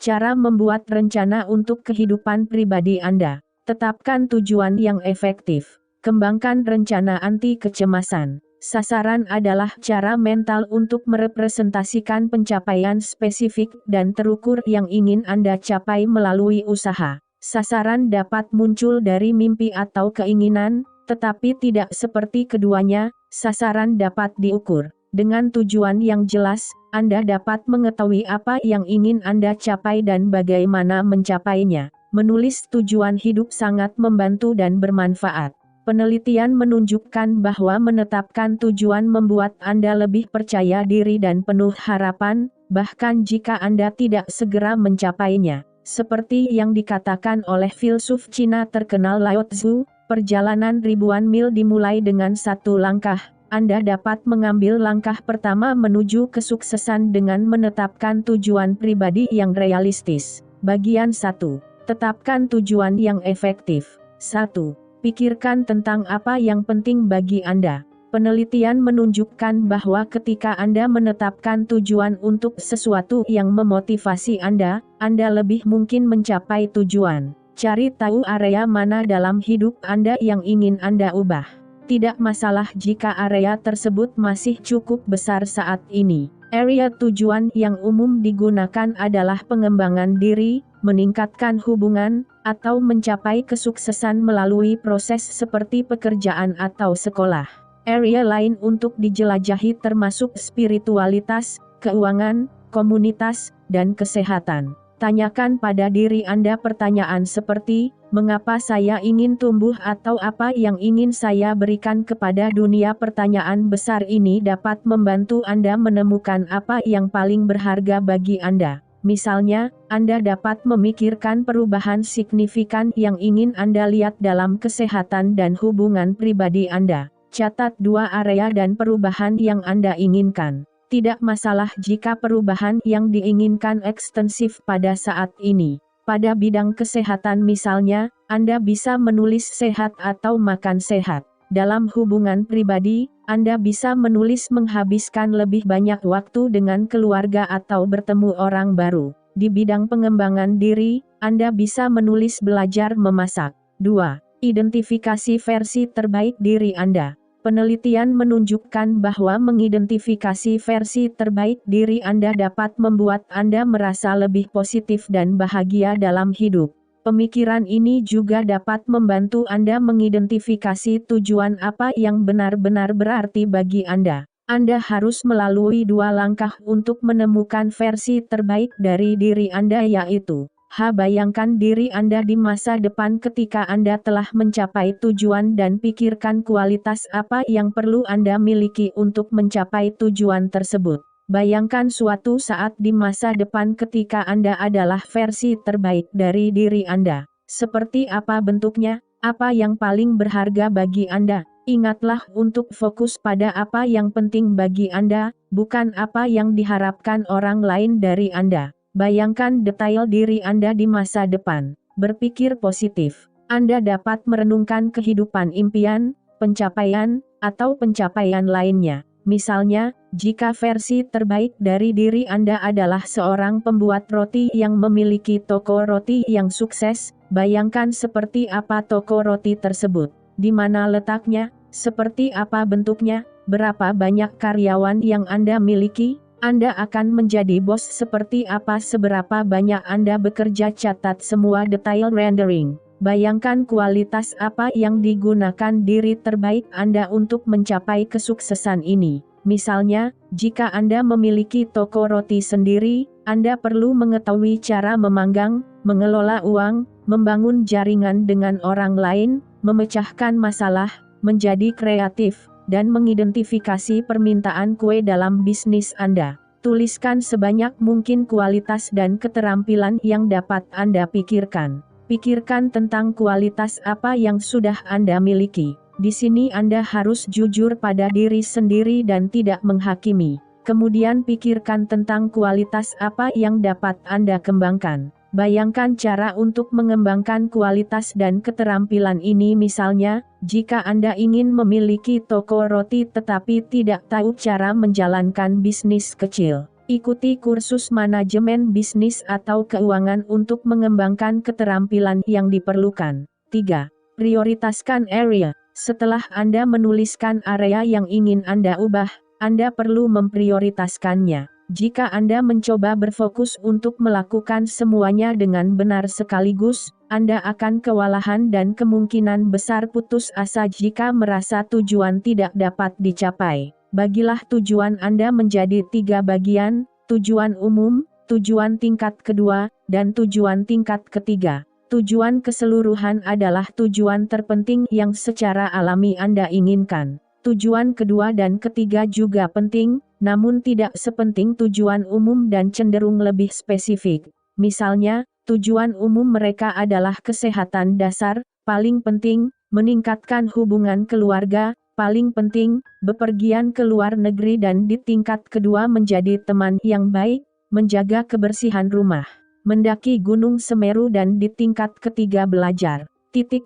Cara membuat rencana untuk kehidupan pribadi Anda. Tetapkan tujuan yang efektif. Kembangkan rencana anti kecemasan. Sasaran adalah cara mental untuk merepresentasikan pencapaian spesifik dan terukur yang ingin Anda capai melalui usaha. Sasaran dapat muncul dari mimpi atau keinginan, tetapi tidak seperti keduanya. Sasaran dapat diukur. Dengan tujuan yang jelas, Anda dapat mengetahui apa yang ingin Anda capai dan bagaimana mencapainya. Menulis tujuan hidup sangat membantu dan bermanfaat. Penelitian menunjukkan bahwa menetapkan tujuan membuat Anda lebih percaya diri dan penuh harapan, bahkan jika Anda tidak segera mencapainya. Seperti yang dikatakan oleh filsuf Cina terkenal Lao Tzu, perjalanan ribuan mil dimulai dengan satu langkah. Anda dapat mengambil langkah pertama menuju kesuksesan dengan menetapkan tujuan pribadi yang realistis. Bagian 1. Tetapkan tujuan yang efektif. 1. Pikirkan tentang apa yang penting bagi Anda. Penelitian menunjukkan bahwa ketika Anda menetapkan tujuan untuk sesuatu yang memotivasi Anda lebih mungkin mencapai tujuan. Cari tahu area mana dalam hidup Anda yang ingin Anda ubah. Tidak masalah jika area tersebut masih cukup besar saat ini. Area tujuan yang umum digunakan adalah pengembangan diri, meningkatkan hubungan, atau mencapai kesuksesan melalui proses seperti pekerjaan atau sekolah. Area lain untuk dijelajahi termasuk spiritualitas, keuangan, komunitas, dan kesehatan. Tanyakan pada diri Anda pertanyaan seperti, mengapa saya ingin tumbuh atau apa yang ingin saya berikan kepada dunia? Pertanyaan besar ini dapat membantu Anda menemukan apa yang paling berharga bagi Anda. Misalnya, Anda dapat memikirkan perubahan signifikan yang ingin Anda lihat dalam kesehatan dan hubungan pribadi Anda. Catat 2 area dan perubahan yang Anda inginkan. Tidak masalah jika perubahan yang diinginkan ekstensif pada saat ini. Pada bidang kesehatan misalnya, Anda bisa menulis sehat atau makan sehat. Dalam hubungan pribadi, Anda bisa menulis menghabiskan lebih banyak waktu dengan keluarga atau bertemu orang baru. Di bidang pengembangan diri, Anda bisa menulis belajar memasak. 2. Identifikasi versi terbaik diri Anda. Penelitian menunjukkan bahwa mengidentifikasi versi terbaik diri Anda dapat membuat Anda merasa lebih positif dan bahagia dalam hidup. Pemikiran ini juga dapat membantu Anda mengidentifikasi tujuan apa yang benar-benar berarti bagi Anda. Anda harus melalui 2 langkah untuk menemukan versi terbaik dari diri Anda, yaitu bayangkan diri Anda di masa depan ketika Anda telah mencapai tujuan dan pikirkan kualitas apa yang perlu Anda miliki untuk mencapai tujuan tersebut. Bayangkan suatu saat di masa depan ketika Anda adalah versi terbaik dari diri Anda. Seperti apa bentuknya? Apa yang paling berharga bagi Anda? Ingatlah untuk fokus pada apa yang penting bagi Anda, bukan apa yang diharapkan orang lain dari Anda. Bayangkan detail diri Anda di masa depan. Berpikir positif. Anda dapat merenungkan kehidupan impian, pencapaian, atau pencapaian lainnya. Misalnya, jika versi terbaik dari diri Anda adalah seorang pembuat roti yang memiliki toko roti yang sukses, bayangkan seperti apa toko roti tersebut. Di mana letaknya? Seperti apa bentuknya? Berapa banyak karyawan yang Anda miliki? Anda akan menjadi bos seperti apa? Seberapa banyak Anda bekerja? Catat semua detail rendering. Bayangkan kualitas apa yang digunakan diri terbaik Anda untuk mencapai kesuksesan ini. Misalnya, jika Anda memiliki toko roti sendiri, Anda perlu mengetahui cara memanggang, mengelola uang, membangun jaringan dengan orang lain, memecahkan masalah, menjadi kreatif, dan mengidentifikasi permintaan kue dalam bisnis Anda. Tuliskan sebanyak mungkin kualitas dan keterampilan yang dapat Anda pikirkan. Pikirkan tentang kualitas apa yang sudah Anda miliki. Di sini Anda harus jujur pada diri sendiri dan tidak menghakimi. Kemudian pikirkan tentang kualitas apa yang dapat Anda kembangkan. Bayangkan cara untuk mengembangkan kualitas dan keterampilan ini. Misalnya, jika Anda ingin memiliki toko roti tetapi tidak tahu cara menjalankan bisnis kecil, Ikuti kursus manajemen bisnis atau keuangan untuk mengembangkan keterampilan yang diperlukan. 3. Prioritaskan area. Setelah Anda menuliskan area yang ingin Anda ubah, Anda perlu memprioritaskannya. Jika Anda mencoba berfokus untuk melakukan semuanya dengan benar sekaligus, Anda akan kewalahan dan kemungkinan besar putus asa jika merasa tujuan tidak dapat dicapai. Bagilah tujuan Anda menjadi 3 bagian, tujuan umum, tujuan tingkat kedua, dan tujuan tingkat ketiga. Tujuan keseluruhan adalah tujuan terpenting yang secara alami Anda inginkan. Tujuan kedua dan ketiga juga penting, namun tidak sepenting tujuan umum dan cenderung lebih spesifik. Misalnya, tujuan umum mereka adalah kesehatan dasar, paling penting, meningkatkan hubungan keluarga, paling penting, bepergian ke luar negeri dan di tingkat kedua menjadi teman yang baik, menjaga kebersihan rumah, mendaki Gunung Semeru dan di tingkat ketiga belajar,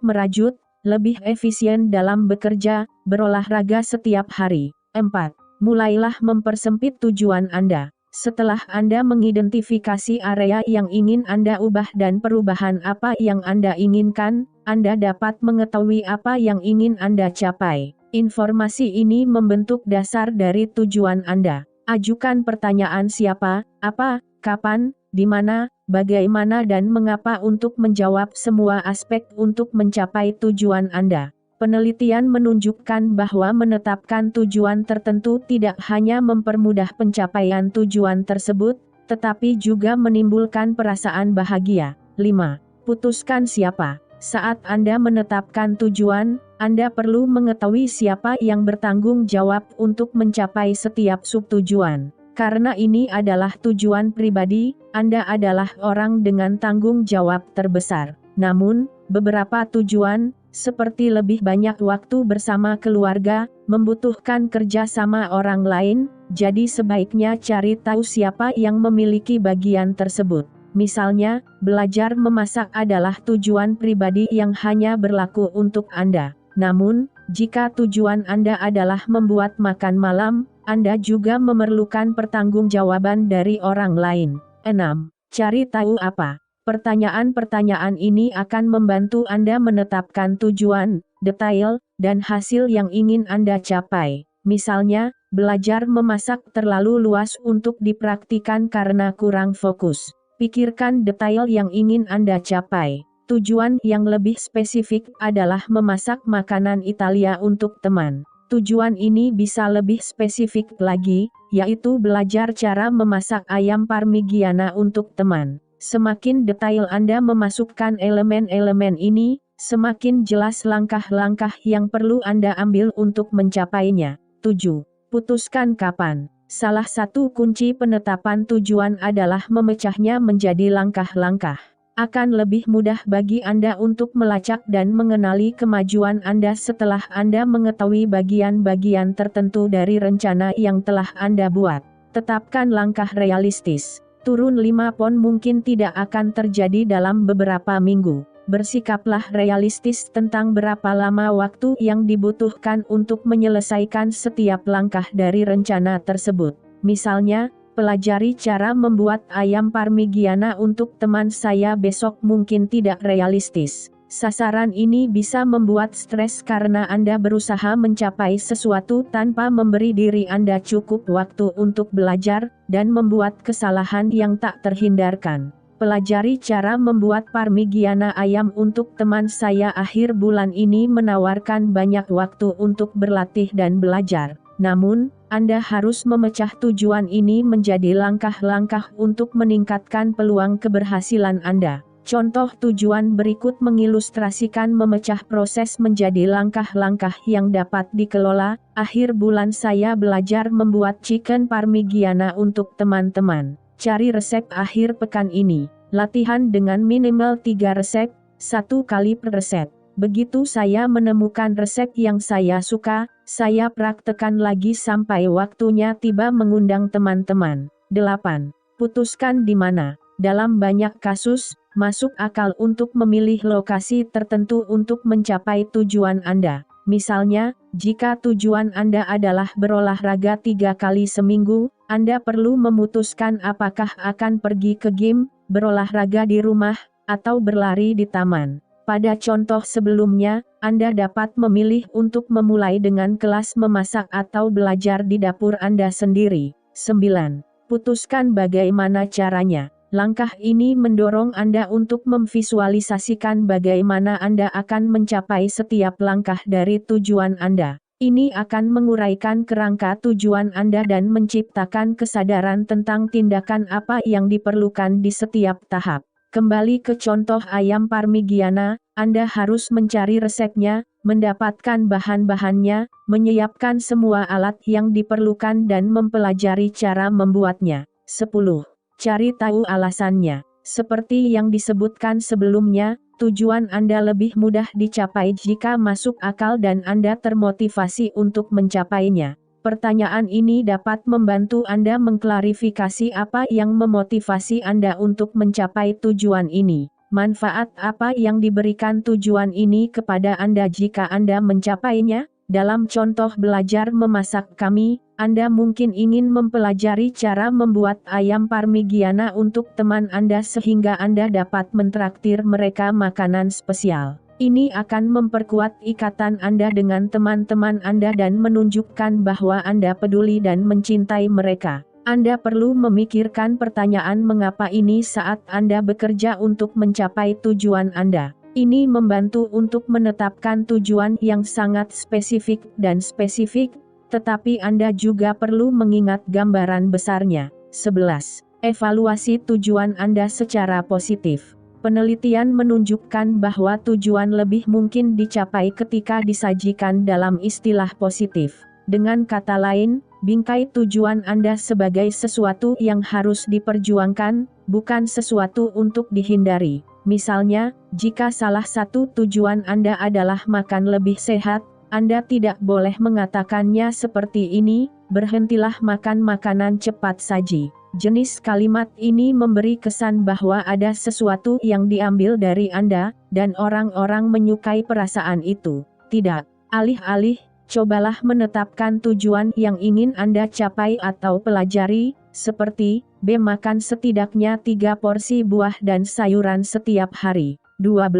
merajut, lebih efisien dalam bekerja, berolahraga setiap hari. 4. Mulailah mempersempit tujuan Anda. Setelah Anda mengidentifikasi area yang ingin Anda ubah dan perubahan apa yang Anda inginkan, Anda dapat mengetahui apa yang ingin Anda capai. Informasi ini membentuk dasar dari tujuan Anda. Ajukan pertanyaan siapa, apa, kapan, di mana, bagaimana dan mengapa untuk menjawab semua aspek untuk mencapai tujuan Anda. Penelitian menunjukkan bahwa menetapkan tujuan tertentu tidak hanya mempermudah pencapaian tujuan tersebut, tetapi juga menimbulkan perasaan bahagia. 5. Putuskan siapa. Saat Anda menetapkan tujuan, Anda perlu mengetahui siapa yang bertanggung jawab untuk mencapai setiap subtujuan. Karena ini adalah tujuan pribadi, Anda adalah orang dengan tanggung jawab terbesar. Namun, beberapa tujuan, seperti lebih banyak waktu bersama keluarga, membutuhkan kerja sama orang lain, jadi sebaiknya cari tahu siapa yang memiliki bagian tersebut. Misalnya, belajar memasak adalah tujuan pribadi yang hanya berlaku untuk Anda. Namun, jika tujuan Anda adalah membuat makan malam, Anda juga memerlukan pertanggungjawaban dari orang lain. 6. Cari tahu apa. Pertanyaan-pertanyaan ini akan membantu Anda menetapkan tujuan, detail, dan hasil yang ingin Anda capai. Misalnya, belajar memasak terlalu luas untuk dipraktikan karena kurang fokus. Pikirkan detail yang ingin Anda capai. Tujuan yang lebih spesifik adalah memasak makanan Italia untuk teman. Tujuan ini bisa lebih spesifik lagi, yaitu belajar cara memasak ayam parmigiana untuk teman. Semakin detail Anda memasukkan elemen-elemen ini, semakin jelas langkah-langkah yang perlu Anda ambil untuk mencapainya. 7. Putuskan kapan. Salah satu kunci penetapan tujuan adalah memecahnya menjadi langkah-langkah. Akan lebih mudah bagi Anda untuk melacak dan mengenali kemajuan Anda setelah Anda mengetahui bagian-bagian tertentu dari rencana yang telah Anda buat. Tetapkan langkah realistis. Turun 5 pon mungkin tidak akan terjadi dalam beberapa minggu. Bersikaplah realistis tentang berapa lama waktu yang dibutuhkan untuk menyelesaikan setiap langkah dari rencana tersebut. Misalnya, pelajari cara membuat ayam parmigiana untuk teman saya besok mungkin tidak realistis. Sasaran ini bisa membuat stres karena Anda berusaha mencapai sesuatu tanpa memberi diri Anda cukup waktu untuk belajar, dan membuat kesalahan yang tak terhindarkan. Pelajari cara membuat parmigiana ayam untuk teman saya akhir bulan ini menawarkan banyak waktu untuk berlatih dan belajar. Namun, Anda harus memecah tujuan ini menjadi langkah-langkah untuk meningkatkan peluang keberhasilan Anda. Contoh tujuan berikut mengilustrasikan memecah proses menjadi langkah-langkah yang dapat dikelola. Akhir bulan saya belajar membuat chicken parmigiana untuk teman-teman. Cari resep akhir pekan ini. Latihan dengan minimal 3 resep, 1 kali per resep. Begitu saya menemukan resep yang saya suka, saya praktekkan lagi sampai waktunya tiba mengundang teman-teman. 8. Putuskan di mana. Dalam banyak kasus, masuk akal untuk memilih lokasi tertentu untuk mencapai tujuan Anda. Misalnya, jika tujuan Anda adalah berolahraga 3 kali seminggu, Anda perlu memutuskan apakah akan pergi ke gym, berolahraga di rumah, atau berlari di taman. Pada contoh sebelumnya, Anda dapat memilih untuk memulai dengan kelas memasak atau belajar di dapur Anda sendiri. 9. Putuskan bagaimana caranya. Langkah ini mendorong Anda untuk memvisualisasikan bagaimana Anda akan mencapai setiap langkah dari tujuan Anda. Ini akan menguraikan kerangka tujuan Anda dan menciptakan kesadaran tentang tindakan apa yang diperlukan di setiap tahap. Kembali ke contoh ayam parmigiana, Anda harus mencari resepnya, mendapatkan bahan-bahannya, menyiapkan semua alat yang diperlukan dan mempelajari cara membuatnya. 10. Cari tahu alasannya. Seperti yang disebutkan sebelumnya, tujuan Anda lebih mudah dicapai jika masuk akal dan Anda termotivasi untuk mencapainya. Pertanyaan ini dapat membantu Anda mengklarifikasi apa yang memotivasi Anda untuk mencapai tujuan ini. Manfaat apa yang diberikan tujuan ini kepada Anda jika Anda mencapainya? Dalam contoh belajar memasak kami, Anda mungkin ingin mempelajari cara membuat ayam parmigiana untuk teman Anda sehingga Anda dapat mentraktir mereka makanan spesial. Ini akan memperkuat ikatan Anda dengan teman-teman Anda dan menunjukkan bahwa Anda peduli dan mencintai mereka. Anda perlu memikirkan pertanyaan mengapa ini saat Anda bekerja untuk mencapai tujuan Anda. Ini membantu untuk menetapkan tujuan yang sangat spesifik dan spesifik, tetapi Anda juga perlu mengingat gambaran besarnya. 11. Evaluasi tujuan Anda secara positif. Penelitian menunjukkan bahwa tujuan lebih mungkin dicapai ketika disajikan dalam istilah positif. Dengan kata lain, bingkai tujuan Anda sebagai sesuatu yang harus diperjuangkan, bukan sesuatu untuk dihindari. Misalnya, jika salah satu tujuan Anda adalah makan lebih sehat, Anda tidak boleh mengatakannya seperti ini, berhentilah makan makanan cepat saji. Jenis kalimat ini memberi kesan bahwa ada sesuatu yang diambil dari Anda, dan orang-orang menyukai perasaan itu. Tidak. Alih-alih, cobalah menetapkan tujuan yang ingin Anda capai atau pelajari, seperti, B. Makan setidaknya 3 porsi buah dan sayuran setiap hari. 12.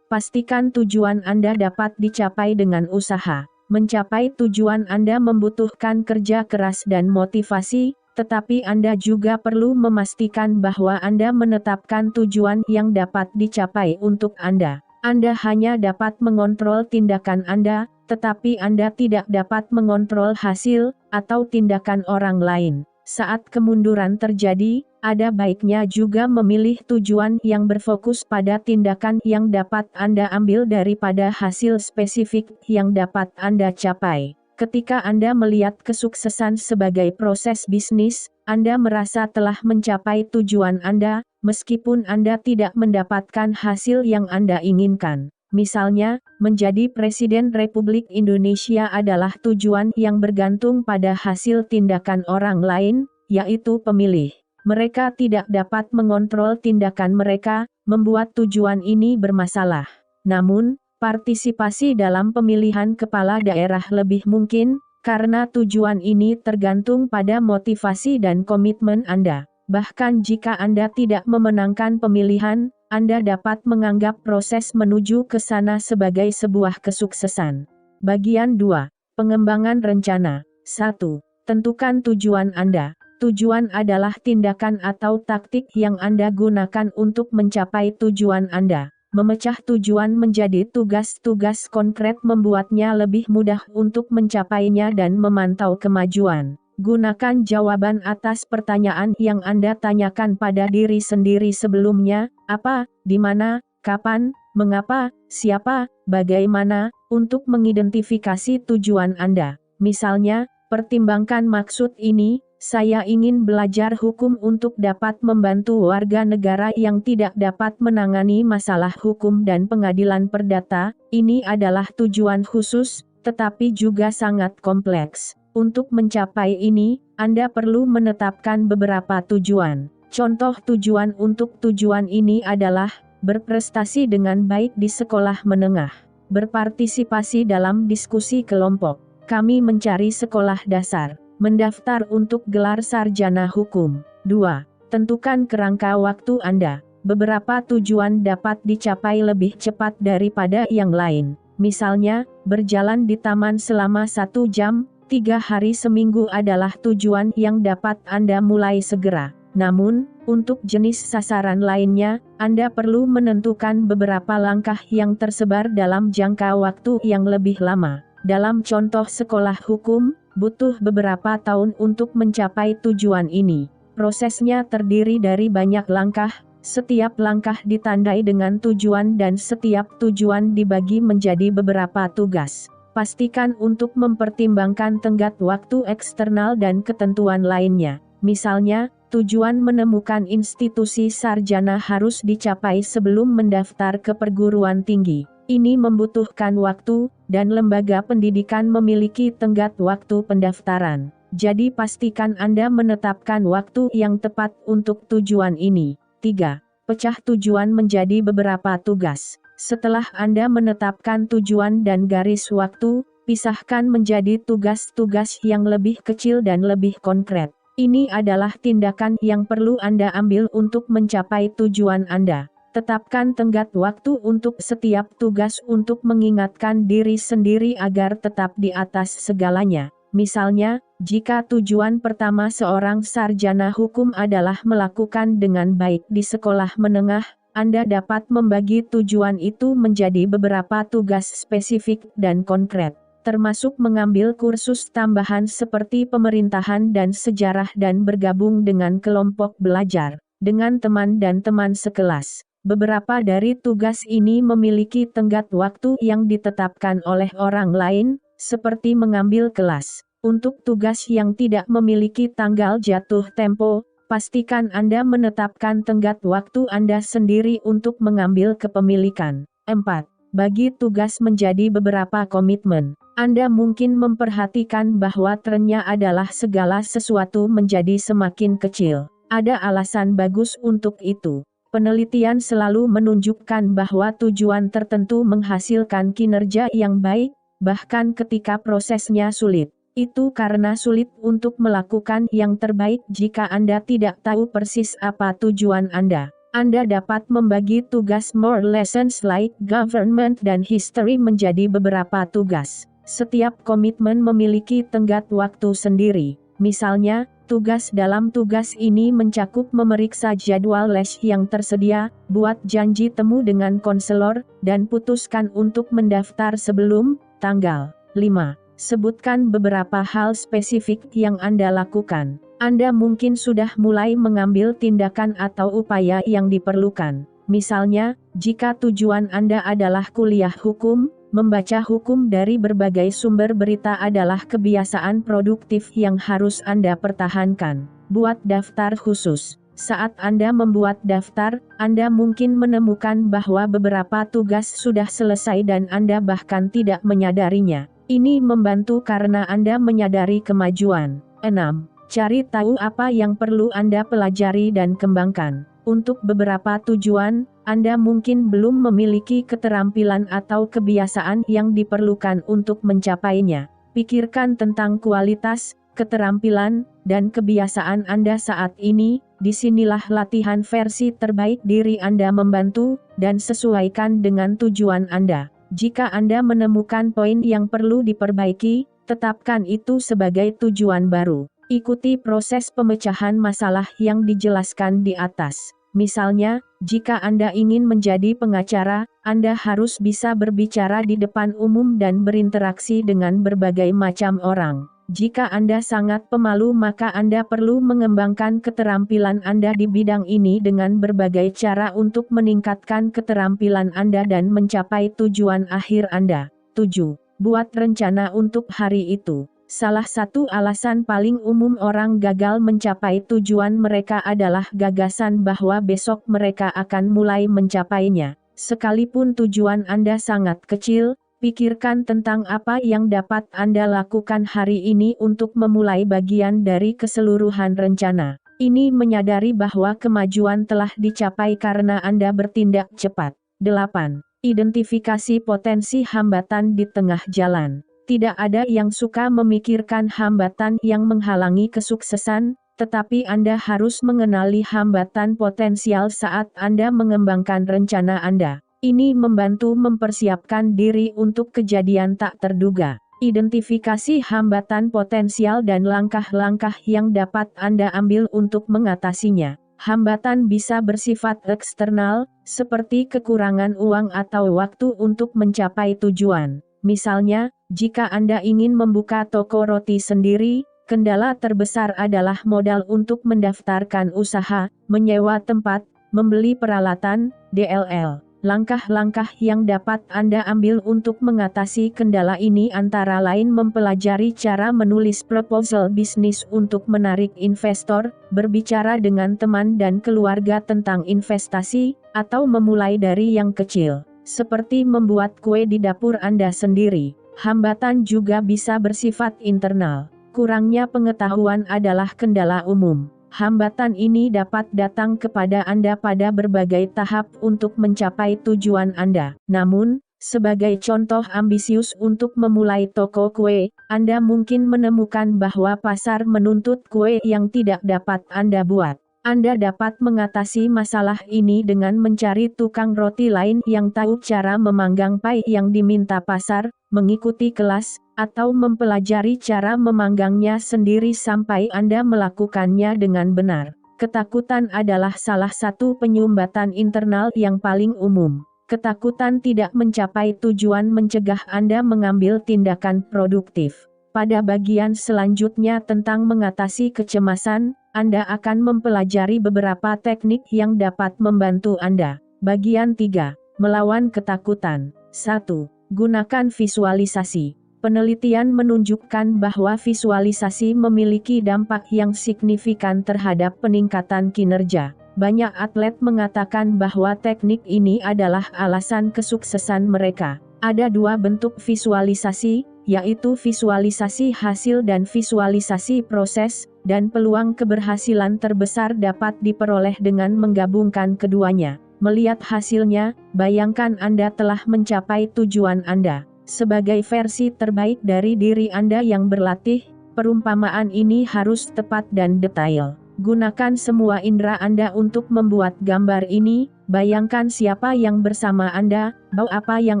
Pastikan tujuan Anda dapat dicapai dengan usaha. Mencapai tujuan Anda membutuhkan kerja keras dan motivasi, tetapi Anda juga perlu memastikan bahwa Anda menetapkan tujuan yang dapat dicapai untuk Anda. Anda hanya dapat mengontrol tindakan Anda, tetapi Anda tidak dapat mengontrol hasil atau tindakan orang lain. Saat kemunduran terjadi, ada baiknya juga memilih tujuan yang berfokus pada tindakan yang dapat Anda ambil daripada hasil spesifik yang dapat Anda capai. Ketika Anda melihat kesuksesan sebagai proses bisnis, Anda merasa telah mencapai tujuan Anda, meskipun Anda tidak mendapatkan hasil yang Anda inginkan. Misalnya, menjadi Presiden Republik Indonesia adalah tujuan yang bergantung pada hasil tindakan orang lain, yaitu pemilih. Mereka tidak dapat mengontrol tindakan mereka, membuat tujuan ini bermasalah. Namun, partisipasi dalam pemilihan kepala daerah lebih mungkin, karena tujuan ini tergantung pada motivasi dan komitmen Anda. Bahkan jika Anda tidak memenangkan pemilihan, Anda dapat menganggap proses menuju ke sana sebagai sebuah kesuksesan. Bagian 2. Pengembangan rencana. 1. Tentukan tujuan Anda. Tujuan adalah tindakan atau taktik yang Anda gunakan untuk mencapai tujuan Anda. Memecah tujuan menjadi tugas-tugas konkret membuatnya lebih mudah untuk mencapainya dan memantau kemajuan. Gunakan jawaban atas pertanyaan yang Anda tanyakan pada diri sendiri sebelumnya, apa, di mana, kapan, mengapa, siapa, bagaimana, untuk mengidentifikasi tujuan Anda. Misalnya, pertimbangkan maksud ini. Saya ingin belajar hukum untuk dapat membantu warga negara yang tidak dapat menangani masalah hukum dan pengadilan perdata. Ini adalah tujuan khusus, tetapi juga sangat kompleks. Untuk mencapai ini, Anda perlu menetapkan beberapa tujuan. Contoh tujuan untuk tujuan ini adalah berprestasi dengan baik di sekolah menengah. Berpartisipasi dalam diskusi kelompok. Kami mencari sekolah dasar. Mendaftar untuk gelar sarjana hukum. 2. Tentukan kerangka waktu Anda. Beberapa tujuan dapat dicapai lebih cepat daripada yang lain. Misalnya, berjalan di taman selama 1 jam, 3 hari seminggu adalah tujuan yang dapat Anda mulai segera. Namun, untuk jenis sasaran lainnya, Anda perlu menentukan beberapa langkah yang tersebar dalam jangka waktu yang lebih lama. Dalam contoh sekolah hukum, butuh beberapa tahun untuk mencapai tujuan ini. Prosesnya terdiri dari banyak langkah, setiap langkah ditandai dengan tujuan dan setiap tujuan dibagi menjadi beberapa tugas. Pastikan untuk mempertimbangkan tenggat waktu eksternal dan ketentuan lainnya. Misalnya, tujuan menemukan institusi sarjana harus dicapai sebelum mendaftar ke perguruan tinggi. Ini membutuhkan waktu, dan lembaga pendidikan memiliki tenggat waktu pendaftaran. Jadi pastikan Anda menetapkan waktu yang tepat untuk tujuan ini. 3. Pecah tujuan menjadi beberapa tugas. Setelah Anda menetapkan tujuan dan garis waktu, pisahkan menjadi tugas-tugas yang lebih kecil dan lebih konkret. Ini adalah tindakan yang perlu Anda ambil untuk mencapai tujuan Anda. Tetapkan tenggat waktu untuk setiap tugas untuk mengingatkan diri sendiri agar tetap di atas segalanya. Misalnya, jika tujuan pertama seorang sarjana hukum adalah melakukan dengan baik di sekolah menengah, Anda dapat membagi tujuan itu menjadi beberapa tugas spesifik dan konkret, termasuk mengambil kursus tambahan seperti pemerintahan dan sejarah dan bergabung dengan kelompok belajar dengan teman dan teman sekelas. Beberapa dari tugas ini memiliki tenggat waktu yang ditetapkan oleh orang lain, seperti mengambil kelas. Untuk tugas yang tidak memiliki tanggal jatuh tempo, pastikan Anda menetapkan tenggat waktu Anda sendiri untuk mengambil kepemilikan. 4. Bagi tugas menjadi beberapa komitmen. Anda mungkin memperhatikan bahwa trennya adalah segala sesuatu menjadi semakin kecil. Ada alasan bagus untuk itu. Penelitian selalu menunjukkan bahwa tujuan tertentu menghasilkan kinerja yang baik, bahkan ketika prosesnya sulit. Itu karena sulit untuk melakukan yang terbaik jika Anda tidak tahu persis apa tujuan Anda. Anda dapat membagi tugas more lessons like government dan history menjadi beberapa tugas. Setiap komitmen memiliki tenggat waktu sendiri. Misalnya, tugas dalam tugas ini mencakup memeriksa jadwal les yang tersedia, buat janji temu dengan konselor, dan putuskan untuk mendaftar sebelum tanggal 5. Sebutkan beberapa hal spesifik yang Anda lakukan. Anda mungkin sudah mulai mengambil tindakan atau upaya yang diperlukan. Misalnya, jika tujuan Anda adalah kuliah hukum, membaca hukum dari berbagai sumber berita adalah kebiasaan produktif yang harus Anda pertahankan. Buat daftar khusus. Saat Anda membuat daftar, Anda mungkin menemukan bahwa beberapa tugas sudah selesai dan Anda bahkan tidak menyadarinya. Ini membantu karena Anda menyadari kemajuan. 6. Cari tahu apa yang perlu Anda pelajari dan kembangkan. Untuk beberapa tujuan, Anda mungkin belum memiliki keterampilan atau kebiasaan yang diperlukan untuk mencapainya. Pikirkan tentang kualitas, keterampilan, dan kebiasaan Anda saat ini. Disinilah latihan versi terbaik diri Anda membantu, dan sesuaikan dengan tujuan Anda. Jika Anda menemukan poin yang perlu diperbaiki, tetapkan itu sebagai tujuan baru. Ikuti proses pemecahan masalah yang dijelaskan di atas. Misalnya, jika Anda ingin menjadi pengacara, Anda harus bisa berbicara di depan umum dan berinteraksi dengan berbagai macam orang. Jika Anda sangat pemalu, maka Anda perlu mengembangkan keterampilan Anda di bidang ini dengan berbagai cara untuk meningkatkan keterampilan Anda dan mencapai tujuan akhir Anda. 7. Buat rencana untuk hari itu. Salah satu alasan paling umum orang gagal mencapai tujuan mereka adalah gagasan bahwa besok mereka akan mulai mencapainya. Sekalipun tujuan Anda sangat kecil, pikirkan tentang apa yang dapat Anda lakukan hari ini untuk memulai bagian dari keseluruhan rencana. Ini menyadari bahwa kemajuan telah dicapai karena Anda bertindak cepat. 8. Identifikasi potensi hambatan di tengah jalan. Tidak ada yang suka memikirkan hambatan yang menghalangi kesuksesan, tetapi Anda harus mengenali hambatan potensial saat Anda mengembangkan rencana Anda. Ini membantu mempersiapkan diri untuk kejadian tak terduga. Identifikasi hambatan potensial dan langkah-langkah yang dapat Anda ambil untuk mengatasinya. Hambatan bisa bersifat eksternal, seperti kekurangan uang atau waktu untuk mencapai tujuan. Misalnya, jika Anda ingin membuka toko roti sendiri, kendala terbesar adalah modal untuk mendaftarkan usaha, menyewa tempat, membeli peralatan, DLL. Langkah-langkah yang dapat Anda ambil untuk mengatasi kendala ini antara lain mempelajari cara menulis proposal bisnis untuk menarik investor, berbicara dengan teman dan keluarga tentang investasi, atau memulai dari yang kecil, seperti membuat kue di dapur Anda sendiri. Hambatan juga bisa bersifat internal. Kurangnya pengetahuan adalah kendala umum. Hambatan ini dapat datang kepada Anda pada berbagai tahap untuk mencapai tujuan Anda. Namun, sebagai contoh ambisius untuk memulai toko kue, Anda mungkin menemukan bahwa pasar menuntut kue yang tidak dapat Anda buat. Anda dapat mengatasi masalah ini dengan mencari tukang roti lain yang tahu cara memanggang pie yang diminta pasar, mengikuti kelas, atau mempelajari cara memanggangnya sendiri sampai Anda melakukannya dengan benar. Ketakutan adalah salah satu penyumbatan internal yang paling umum. Ketakutan tidak mencapai tujuan mencegah Anda mengambil tindakan produktif. Pada bagian selanjutnya tentang mengatasi kecemasan, Anda akan mempelajari beberapa teknik yang dapat membantu Anda. Bagian 3. Melawan ketakutan. 1. Gunakan visualisasi. Penelitian menunjukkan bahwa visualisasi memiliki dampak yang signifikan terhadap peningkatan kinerja. Banyak atlet mengatakan bahwa teknik ini adalah alasan kesuksesan mereka. Ada dua bentuk visualisasi, yaitu visualisasi hasil dan visualisasi proses, dan peluang keberhasilan terbesar dapat diperoleh dengan menggabungkan keduanya. Melihat hasilnya, bayangkan Anda telah mencapai tujuan Anda. Sebagai versi terbaik dari diri Anda yang berlatih, perumpamaan ini harus tepat dan detail. Gunakan semua indera Anda untuk membuat gambar ini. Bayangkan siapa yang bersama Anda, bau apa yang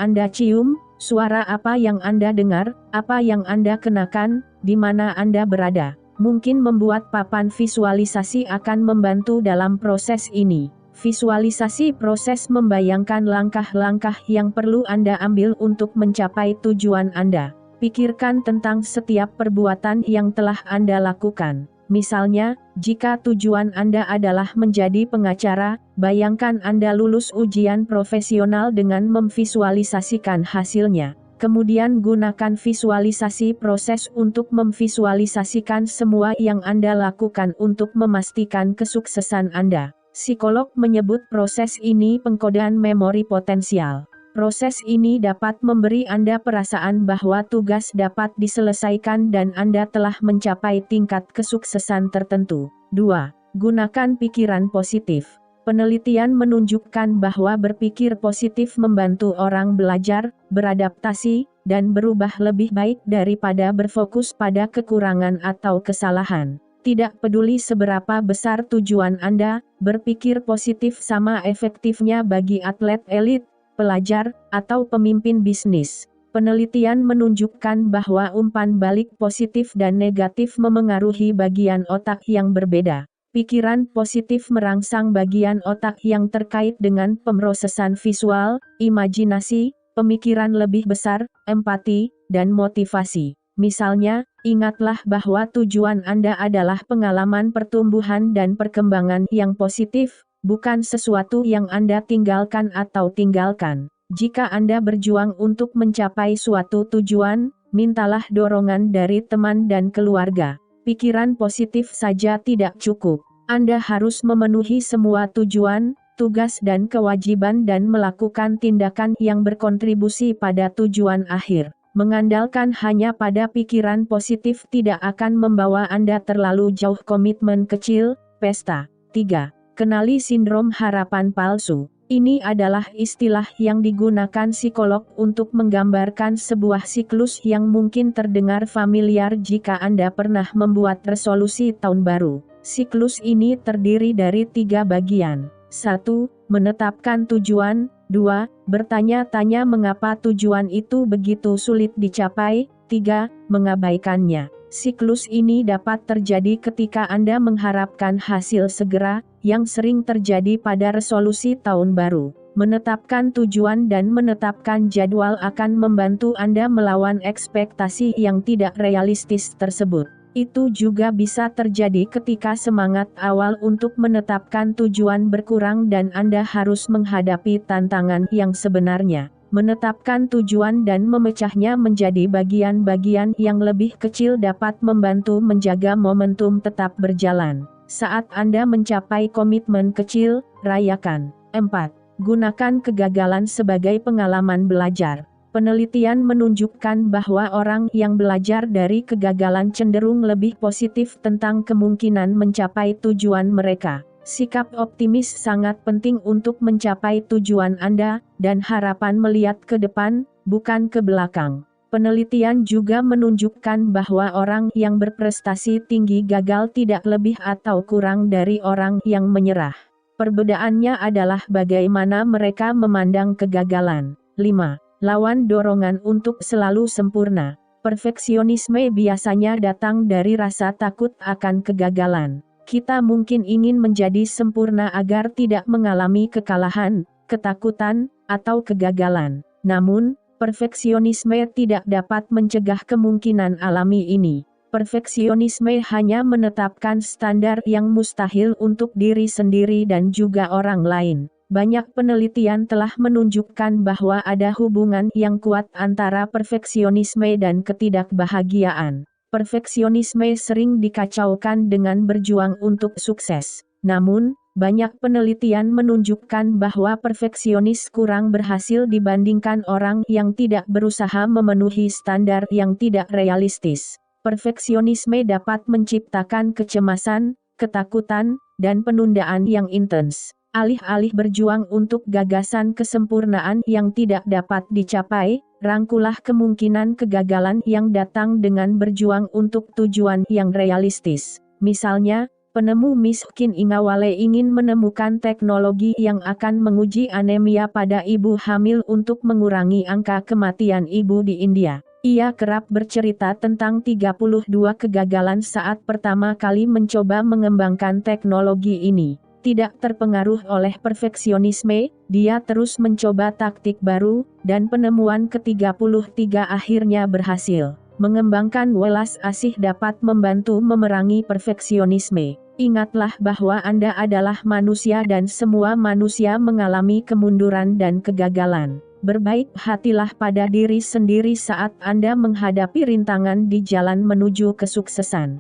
Anda cium, suara apa yang Anda dengar, apa yang Anda kenakan, di mana Anda berada. Mungkin membuat papan visualisasi akan membantu dalam proses ini. Visualisasi proses membayangkan langkah-langkah yang perlu Anda ambil untuk mencapai tujuan Anda. Pikirkan tentang setiap perbuatan yang telah Anda lakukan. Misalnya, jika tujuan Anda adalah menjadi pengacara, bayangkan Anda lulus ujian profesional dengan memvisualisasikan hasilnya. Kemudian gunakan visualisasi proses untuk memvisualisasikan semua yang Anda lakukan untuk memastikan kesuksesan Anda. Psikolog menyebut proses ini pengkodean memori potensial. Proses ini dapat memberi Anda perasaan bahwa tugas dapat diselesaikan dan Anda telah mencapai tingkat kesuksesan tertentu. 2. Gunakan pikiran positif. Penelitian menunjukkan bahwa berpikir positif membantu orang belajar, beradaptasi, dan berubah lebih baik daripada berfokus pada kekurangan atau kesalahan. Tidak peduli seberapa besar tujuan Anda, berpikir positif sama efektifnya bagi atlet elit, pelajar, atau pemimpin bisnis. Penelitian menunjukkan bahwa umpan balik positif dan negatif memengaruhi bagian otak yang berbeda. Pikiran positif merangsang bagian otak yang terkait dengan pemrosesan visual, imajinasi, pemikiran lebih besar, empati, dan motivasi. Misalnya, ingatlah bahwa tujuan Anda adalah pengalaman pertumbuhan dan perkembangan yang positif, bukan sesuatu yang Anda tinggalkan atau tinggalkan. Jika Anda berjuang untuk mencapai suatu tujuan, mintalah dorongan dari teman dan keluarga. Pikiran positif saja tidak cukup. Anda harus memenuhi semua tujuan, tugas dan kewajiban dan melakukan tindakan yang berkontribusi pada tujuan akhir. Mengandalkan hanya pada pikiran positif tidak akan membawa Anda terlalu jauh. Komitmen kecil, pesta. 3. Kenali sindrom harapan palsu. Ini adalah istilah yang digunakan psikolog untuk menggambarkan sebuah siklus yang mungkin terdengar familiar jika Anda pernah membuat resolusi tahun baru. Siklus ini terdiri dari 3 bagian. 1. Menetapkan tujuan. 2. Bertanya-tanya mengapa tujuan itu begitu sulit dicapai. 3. Mengabaikannya. Siklus ini dapat terjadi ketika Anda mengharapkan hasil segera, yang sering terjadi pada resolusi tahun baru. Menetapkan tujuan dan menetapkan jadwal akan membantu Anda melawan ekspektasi yang tidak realistis tersebut. Itu juga bisa terjadi ketika semangat awal untuk menetapkan tujuan berkurang dan Anda harus menghadapi tantangan yang sebenarnya. Menetapkan tujuan dan memecahnya menjadi bagian-bagian yang lebih kecil dapat membantu menjaga momentum tetap berjalan. Saat Anda mencapai komitmen kecil, rayakan. 4. Gunakan kegagalan sebagai pengalaman belajar. Penelitian menunjukkan bahwa orang yang belajar dari kegagalan cenderung lebih positif tentang kemungkinan mencapai tujuan mereka. Sikap optimis sangat penting untuk mencapai tujuan Anda, dan harapan melihat ke depan, bukan ke belakang. Penelitian juga menunjukkan bahwa orang yang berprestasi tinggi gagal tidak lebih atau kurang dari orang yang menyerah. Perbedaannya adalah bagaimana mereka memandang kegagalan. 5. Lawan dorongan untuk selalu sempurna. Perfeksionisme biasanya datang dari rasa takut akan kegagalan. Kita mungkin ingin menjadi sempurna agar tidak mengalami kekalahan, ketakutan, atau kegagalan. Namun, perfeksionisme tidak dapat mencegah kemungkinan alami ini. Perfeksionisme hanya menetapkan standar yang mustahil untuk diri sendiri dan juga orang lain. Banyak penelitian telah menunjukkan bahwa ada hubungan yang kuat antara perfeksionisme dan ketidakbahagiaan. Perfeksionisme sering dikacaukan dengan berjuang untuk sukses. Namun, banyak penelitian menunjukkan bahwa perfeksionis kurang berhasil dibandingkan orang yang tidak berusaha memenuhi standar yang tidak realistis. Perfeksionisme dapat menciptakan kecemasan, ketakutan, dan penundaan yang intens. Alih-alih berjuang untuk gagasan kesempurnaan yang tidak dapat dicapai, rangkulah kemungkinan kegagalan yang datang dengan berjuang untuk tujuan yang realistis. Misalnya, penemu Miskin Ingawale ingin menemukan teknologi yang akan menguji anemia pada ibu hamil untuk mengurangi angka kematian ibu di India. Ia kerap bercerita tentang 32 kegagalan saat pertama kali mencoba mengembangkan teknologi ini. Tidak terpengaruh oleh perfeksionisme, dia terus mencoba taktik baru, dan penemuan ke-33 akhirnya berhasil. Mengembangkan welas asih dapat membantu memerangi perfeksionisme. Ingatlah bahwa Anda adalah manusia dan semua manusia mengalami kemunduran dan kegagalan. Berbaik hatilah pada diri sendiri saat Anda menghadapi rintangan di jalan menuju kesuksesan.